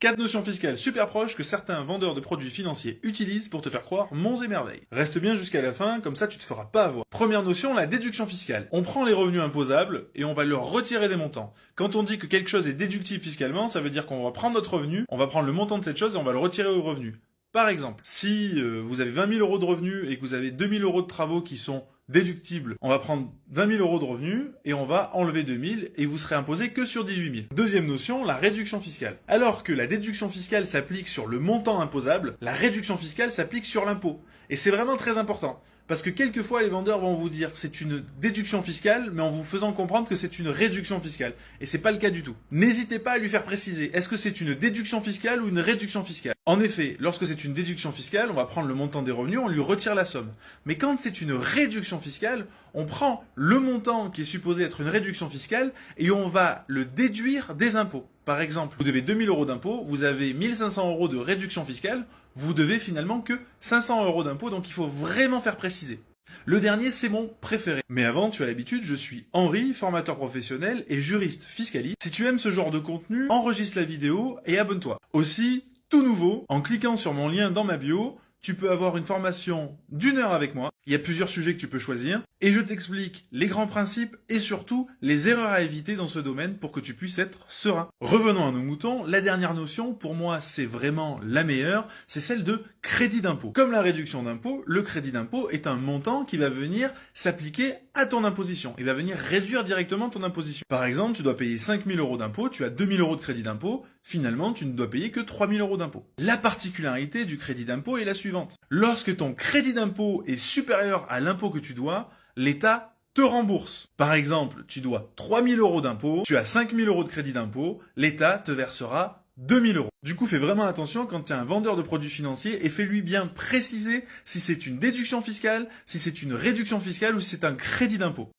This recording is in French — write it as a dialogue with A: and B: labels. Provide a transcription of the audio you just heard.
A: 4 notions fiscales super proches que certains vendeurs de produits financiers utilisent pour te faire croire monts et merveilles. Reste bien jusqu'à la fin, comme ça tu te feras pas avoir. Première notion, la déduction fiscale. On prend les revenus imposables et on va leur retirer des montants. Quand on dit que quelque chose est déductible fiscalement, ça veut dire qu'on va prendre notre revenu, on va prendre le montant de cette chose et on va le retirer au revenu. Par exemple, si vous avez 20 000 euros de revenus et que vous avez 2 000 euros de travaux qui sont déductibles, on va prendre 20 000 euros de revenus et on va enlever 2 000 et vous serez imposé que sur 18 000. Deuxième notion, la réduction fiscale. Alors que la déduction fiscale s'applique sur le montant imposable, la réduction fiscale s'applique sur l'impôt. Et c'est vraiment très important. Parce que quelquefois, les vendeurs vont vous dire c'est une déduction fiscale, mais en vous faisant comprendre que c'est une réduction fiscale. Et c'est pas le cas du tout. N'hésitez pas à lui faire préciser, est-ce que c'est une déduction fiscale ou une réduction fiscale? En effet, lorsque c'est une déduction fiscale, on va prendre le montant des revenus, on lui retire la somme. Mais quand c'est une réduction fiscale, on prend le montant qui est supposé être une réduction fiscale et on va le déduire des impôts. Par exemple, vous devez 2 000 euros d'impôts, vous avez 1 500 euros de réduction fiscale, vous devez finalement que 500 euros d'impôts, donc il faut vraiment faire préciser. Le dernier, c'est mon préféré. Mais avant, tu as l'habitude, je suis Henri, formateur professionnel et juriste fiscaliste. Si tu aimes ce genre de contenu, enregistre la vidéo et abonne-toi. Aussi, tout nouveau, en cliquant sur mon lien dans ma bio, tu peux avoir une formation d'1 heure avec moi. Il y a plusieurs sujets que tu peux choisir. Et je t'explique les grands principes et surtout les erreurs à éviter dans ce domaine pour que tu puisses être serein. Revenons à nos moutons. La dernière notion, pour moi, c'est vraiment la meilleure. C'est celle de crédit d'impôt. Comme la réduction d'impôt, le crédit d'impôt est un montant qui va venir s'appliquer à ton imposition. Il va venir réduire directement ton imposition. Par exemple, tu dois payer 5 000 euros d'impôt, tu as 2 000 euros de crédit d'impôt. Finalement, tu ne dois payer que 3 000 euros d'impôt. La particularité du crédit d'impôt est la suivante. Lorsque ton crédit d'impôt est supérieur à l'impôt que tu dois, l'État te rembourse. Par exemple, tu dois 3 000 euros d'impôt, tu as 5 000 euros de crédit d'impôt, l'État te versera 2 000 euros. Du coup, fais vraiment attention quand tu es un vendeur de produits financiers et fais-lui bien préciser si c'est une déduction fiscale, si c'est une réduction fiscale ou si c'est un crédit d'impôt.